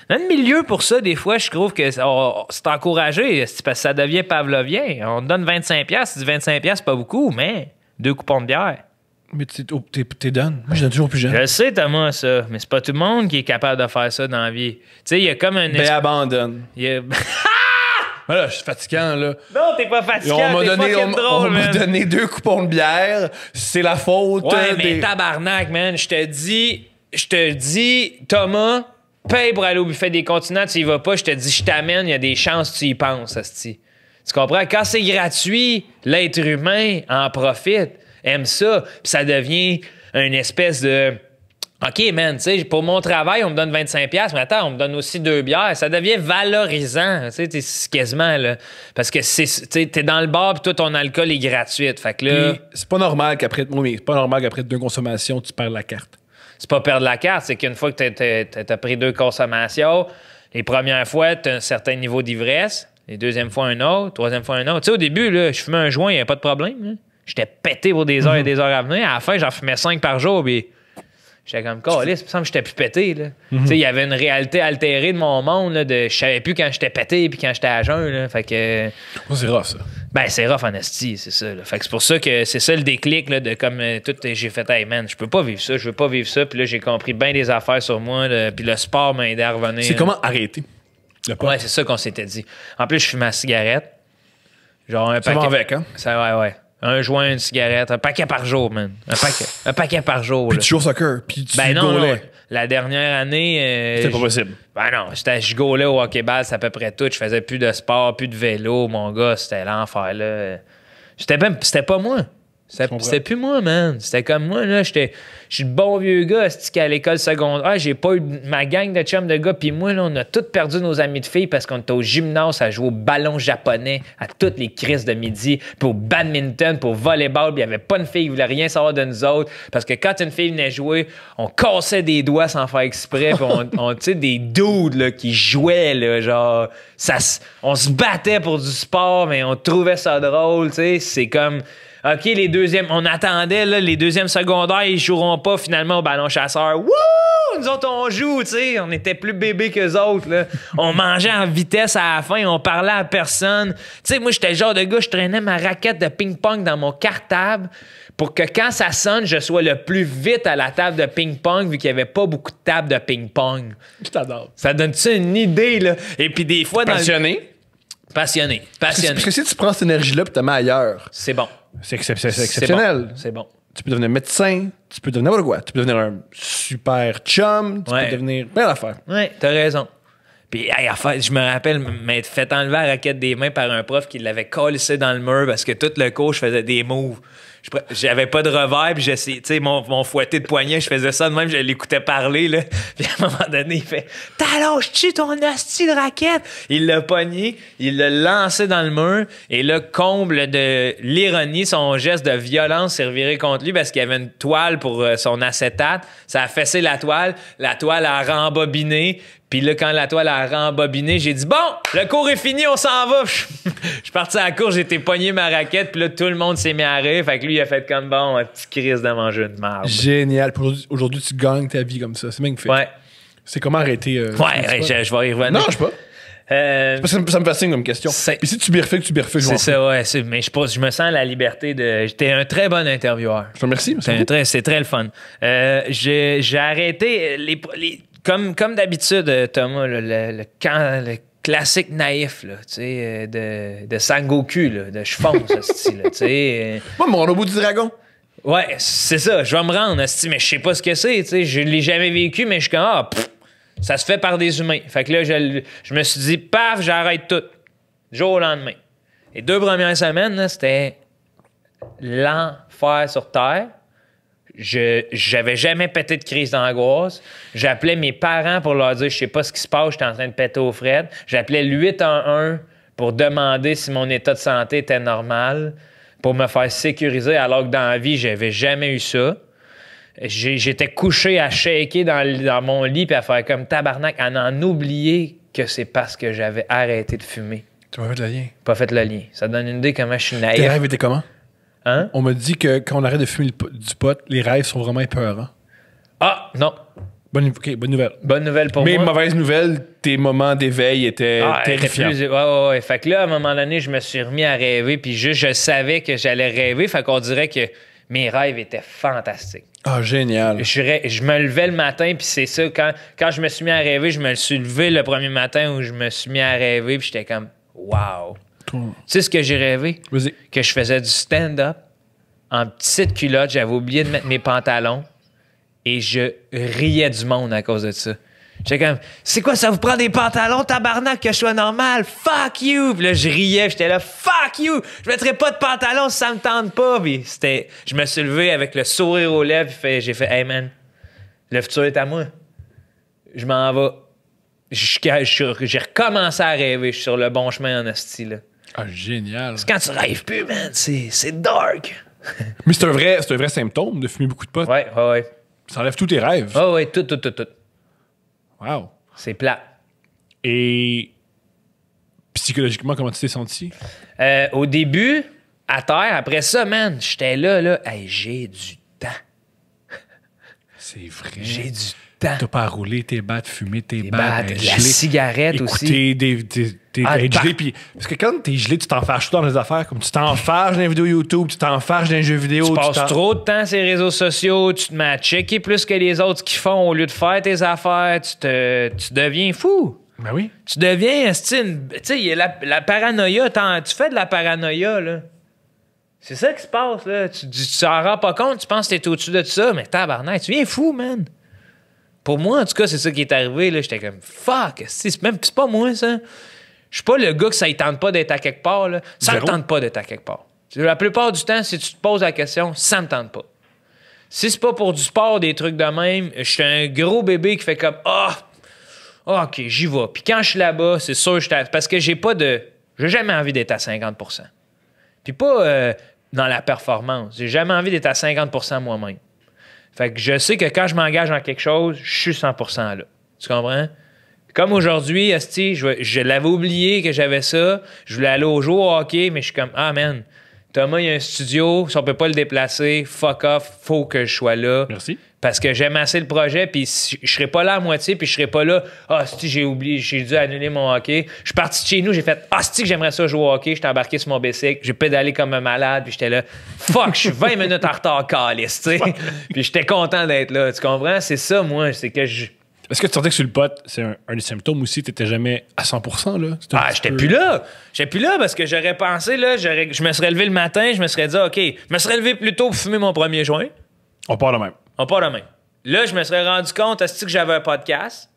Dans le milieu, pour ça, des fois, je trouve que c'est encouragé parce que ça devient pavlovien. On te donne 25$, tu dis 25$, c'est pas beaucoup, mais 2 coupons de bière. Mais t'es donne. Moi, je donne toujours plus jeune. Je le sais, Thomas, ça, mais c'est pas tout le monde qui est capable de faire ça dans la vie. Tu sais, il y a comme un... Ben, abandonne. Il Voilà, je suis fatigant, là. Non, t'es pas fatiguant, On m'a donné 2 coupons de bière. C'est la faute. Ouais, mais tabarnak, man. Je te dis, Thomas, paye pour aller au buffet des continents, tu y vas pas. Je te dis, je t'amène, il y a des chances que tu y penses, asti. Tu comprends? Quand c'est gratuit, l'être humain en profite, aime ça, puis ça devient une espèce de... OK, man, tu sais, pour mon travail, on me donne 25$, mais attends, on me donne aussi 2 bières. Ça devient valorisant, tu sais, quasiment, là. Parce que, t'es dans le bar, puis toi, ton alcool est gratuit. Fait que là... C'est pas normal qu'après 2 consommations, tu perds la carte. C'est pas perdre la carte, c'est qu'une fois que t'as pris 2 consommations, les premières fois, t'as un certain niveau d'ivresse, les deuxièmes fois un autre, troisième fois un autre. Tu sais, au début, là, je fumais un joint, il n'y a pas de problème. Là. J'étais pété pour des heures et des heures à venir. À la fin, j'en fumais 5 par jour, puis... J'étais comme, câlisse, il me semble que j'étais plus pété. Là. Tu sais, il y avait une réalité altérée de mon monde. Là, je savais plus quand j'étais pété puis quand j'étais à jeun. Là, fait que... C'est rough, ça. Ben, c'est rough en esti, c'est ça. Là. Fait que c'est pour ça que c'est ça le déclic là, de comme tout. J'ai fait, hey man, je peux pas vivre ça, je veux pas vivre ça. Puis là, j'ai compris bien des affaires sur moi. Là, puis le sport m'a aidé à revenir. C'est comment arrêter? Ouais, c'est ça qu'on s'était dit. En plus, je fume ma cigarette. Genre un paquet. Ça va avec, hein? Ça, ouais. Un joint, une cigarette, un paquet par jour, man. Un paquet par jour. Puis là. tu joues au soccer, puis tu non. gaulais. La dernière année... C'était pas possible. Ben non, je gaulais au hockey-ball, c'est à peu près tout. Je faisais plus de sport, plus de vélo. Mon gars, c'était l'enfer, là. C'était pas moi. C'était plus moi, man. C'était comme moi, là. Je suis le bon vieux gars, c'est qu'à l'école secondaire, j'ai pas eu ma gang de chums de gars, puis moi, là, on a tous perdu nos amis de filles parce qu'on était au gymnase à jouer au ballon japonais à toutes les crises de midi, puis au badminton, puis au volleyball, puis il y avait pas une fille qui voulait rien savoir de nous autres, parce que quand une fille venait jouer, on cassait des doigts sans faire exprès, puis on tu sais, des dudes, là, qui jouaient, là, genre, on se battait pour du sport, mais on trouvait ça drôle, tu sais, c'est comme... OK, les deuxièmes, on attendait, là, les deuxièmes secondaires, ils joueront pas finalement au ballon chasseur. Wouh! Nous autres, on joue, tu sais. On était plus bébés qu'eux autres, là. On mangeait en vitesse à la fin, on parlait à personne. Tu sais, moi, j'étais le genre de gars, je traînais ma raquette de ping-pong dans mon cartable pour que quand ça sonne, je sois le plus vite à la table de ping-pong, vu qu'il y avait pas beaucoup de tables de ping-pong. Je t'adore. Ça donne-tu une idée, là? Et puis des fois... Passionné? Passionné. Parce que si tu prends cette énergie-là et tu la mets ailleurs... C'est bon. C'est exceptionnel. C'est bon. Tu peux devenir médecin, tu peux devenir n'importe quoi. Tu peux devenir un super chum, tu peux devenir plein d'affaires. Ouais, t'as raison. Puis, hey, je me rappelle m'être fait enlever la raquette des mains par un prof qui l'avait collissé dans le mur parce que tout le cours, je faisais des moves. J'avais pas de revers, puis j'essayais, tu sais, mon fouetté de poignet, je faisais ça de même, je l'écoutais parler, là. Puis à un moment donné, il fait « T'allonges-tu ton hostie de raquette? » Il l'a pogné, il l'a lancé dans le mur, et là, comble de l'ironie, son geste de violence s'est reviré contre lui parce qu'il y avait une toile pour son acétate. Ça a fessé la toile a rembobiné. Puis là, quand la toile a rembobiné, j'ai dit « Bon, le cours est fini, on s'en va! » Je suis parti à la cour, j'ai été pogné ma raquette, puis là, tout le monde s'est mis à rire. Fait que lui, il a fait comme « Bon, un petit crise de manger de marde. » Génial. Aujourd'hui, tu gagnes ta vie comme ça. C'est magnifique. Ouais. C'est comment arrêter... je vais y revenir. Non, je sais pas. Ça me fascine comme question. Puis si tu bifurques, C'est ça, ouais. Mais je me sens la liberté de... J'étais un très bon intervieweur. Je te remercie. C'est très le fun. J'ai arrêté comme d'habitude, Thomas, le classique naïf, là, tu sais, de Sangoku, là, de je fonce, ce style, tu sais. Moi, mon robot du dragon. Ouais, c'est ça, je vais me rendre, mais je sais pas ce que c'est, tu sais, je l'ai jamais vécu, mais je suis comme, ça se fait par des humains. Fait que là, je me suis dit, paf, j'arrête tout, jour au lendemain. Les 2 premières semaines, là, c'était l'enfer sur Terre. J'avais jamais pété de crise d'angoisse. J'appelais mes parents pour leur dire je sais pas ce qui se passe, j'étais en train de péter au fret. J'appelais le 811 pour demander si mon état de santé était normal, pour me faire sécuriser, alors que dans la vie, j'avais jamais eu ça. J'étais couché à shaker dans mon lit puis à faire comme tabarnak, à en oublier que c'est parce que j'avais arrêté de fumer. Tu m'as fait le lien. Pas fait le lien. Ça donne une idée comment je suis naïf. Tes rêves étaient comment? Hein? On m'a dit que quand on arrête de fumer du pot, les rêves sont vraiment épeurants. Ah, non. Bonne nouvelle. Bonne nouvelle pour Mais moi. mauvaise nouvelle, tes moments d'éveil étaient terrifiants. Ouais. Fait que là, à un moment donné, je me suis remis à rêver, puis juste, je savais que j'allais rêver. Fait qu'on dirait que mes rêves étaient fantastiques. Ah, génial. Je me levais le matin, puis c'est ça, quand je me suis mis à rêver, je me suis levé le premier matin où je me suis mis à rêver, puis j'étais comme, wow. Toi. Tu sais ce que j'ai rêvé? Vas-y. Que je faisais du stand-up en petite culotte, j'avais oublié de mettre mes pantalons et je riais du monde à cause de ça. J'étais comme, c'est quoi, ça vous prend des pantalons, tabarnak, que je sois normal? Fuck you! Puis là, je riais, j'étais là, fuck you! Je mettrais pas de pantalon si ça me tente pas. Puis je me suis levé avec le sourire aux lèvres, j'ai fait, hey man, le futur est à moi. Je m'en vais. J'ai recommencé à rêver, je suis sur le bon chemin en hostie, là. Ah, génial. C'est quand tu rêves plus, man, c'est dark. Mais c'est un vrai symptôme de fumer beaucoup de pot. Ouais. Ça enlève tous tes rêves. Ouais, tout. Wow. C'est plat. Et psychologiquement, comment tu t'es senti? Au début, à terre, après ça, man, j'étais là, hey, j'ai du temps. C'est vrai. J'ai du temps. T'as pas à rouler tes battes, fumer tes battes, battes, la cigarette aussi. Écouter gelé. Puis, parce que quand t'es gelé, tu t'enfarges tout dans les affaires. Comme tu t'enfarges dans les vidéos YouTube, tu t'enfarges dans les jeux vidéo. Tu passes trop de temps sur les réseaux sociaux, tu te mets à checker plus que les autres qui font au lieu de faire tes affaires. Tu deviens fou. Ben oui. Tu deviens, tu sais, il y a la paranoïa. Tu fais de la paranoïa, là. C'est ça qui se passe, là. Tu t'en rends pas compte, tu penses que t'es au-dessus de ça, mais tabarnak, tu viens fou, man. Pour moi, en tout cas, c'est ça qui est arrivé, là. J'étais comme, fuck, c'est pas moi, ça. Je suis pas le gars que ça ne tente pas d'être à quelque part, là. Ça ne tente pas d'être à quelque part. La plupart du temps, si tu te poses la question, ça me tente pas. Si c'est pas pour du sport, des trucs de même, je suis un gros bébé qui fait comme, OK, j'y vais. Puis quand je suis là-bas, c'est sûr, parce que j'ai jamais envie d'être à 50%. Puis pas dans la performance. J'ai jamais envie d'être à 50% moi-même. Fait que je sais que quand je m'engage dans quelque chose, je suis 100% là. Tu comprends? Comme aujourd'hui, esti, je l'avais oublié que j'avais ça. Je voulais aller au jour au hockey, mais je suis comme, ah man, Thomas, il y a un studio, si on peut pas le déplacer, fuck off, faut que je sois là. Merci. Parce que j'aime assez le projet, puis je serais pas là à moitié, puis je serais pas là, si j'ai oublié, j'ai dû annuler mon hockey. Je suis parti de chez nous, j'ai fait, si que j'aimerais ça jouer au hockey, j'étais embarqué sur mon bicycle, j'ai pédalé comme un malade, puis j'étais là, fuck, je suis 20 minutes en retard, calice, tu sais. Puis j'étais content d'être là, tu comprends? C'est ça, moi, c'est que je. Est-ce que tu sentais que sur le pot, c'est un des symptômes aussi, t'étais jamais à 100%, là? J'étais plus là. J'étais plus là parce que j'aurais pensé, là, je me serais levé le matin, je me serais dit, OK, je me serais levé plus tôt pour fumer mon premier joint. On part de même. On part de même. Là, je me serais rendu compte, est-ce que j'avais un podcast?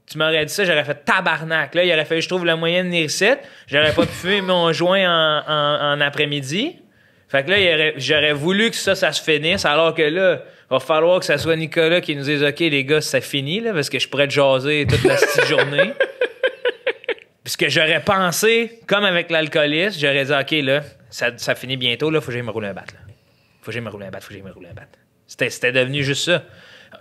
Tu m'aurais dit ça, j'aurais fait tabarnak. Là, il aurait fallu que je trouve le moyen de venir ici. J'aurais pas pu fumer mon joint en après-midi. Fait que là, j'aurais voulu que ça se finisse, alors que là, il va falloir que ça soit Nicolas qui nous dise « OK, les gars, ça finit, là, parce que je pourrais te jaser toute la petite journée. » Puisque j'aurais pensé, comme avec l'alcoolisme, j'aurais dit « OK, là, ça finit bientôt, là, faut que j'aille me rouler un bat, là. Faut que j'aille me rouler un bat, C'était devenu juste ça.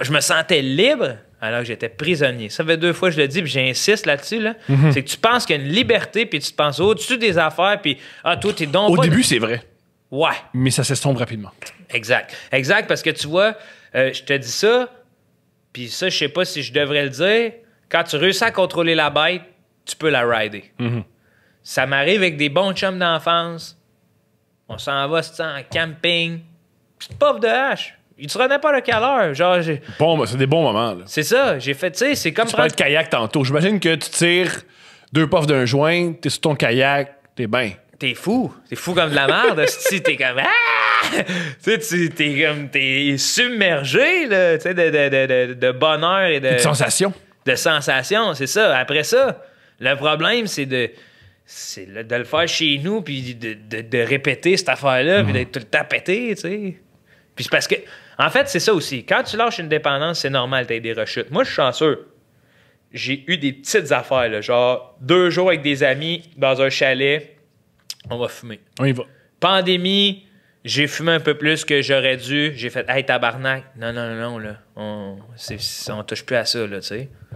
Je me sentais libre alors que j'étais prisonnier. Ça fait 2 fois que je le dis, puis j'insiste là-dessus, là. C'est que tu penses qu'il y a une liberté, puis tu te penses au-dessus des affaires, puis toi, t'es donc Au pas... début, c'est vrai. Ouais. Mais ça s'estompe rapidement. Exact, parce que tu vois, je te dis ça, puis ça, je sais pas si je devrais le dire, quand tu réussis à contrôler la bête, tu peux la rider. Ça m'arrive avec des bons chums d'enfance, on s'en va, c'est en camping, petite puff de hache, il te sera n'importe quelle heure, genre... Bon, c'est des bons moments, là. C'est ça, j'ai fait, tu sais, c'est comme... Tu parlais de kayak tantôt, j'imagine que tu tires 2 puffs d'un joint, t'es sur ton kayak, t'es bien. T'es fou comme de la merde, t'es comme t'es submergé là, tu sais de bonheur et de sensations. De sensations, c'est ça. Après ça, le problème c'est de le faire chez nous puis de répéter cette affaire-là puis d'être tout le temps pété, tu sais. Puis c'est parce que en fait, c'est ça aussi. Quand tu lâches une dépendance, c'est normal t'as des rechutes. Moi, je suis chanceux. J'ai eu des petites affaires là, genre 2 jours avec des amis dans un chalet. On va fumer. On y va. Pandémie, j'ai fumé un peu plus que j'aurais dû. J'ai fait « Hey, tabarnak! » Non, là. On touche plus à ça, là, tu sais.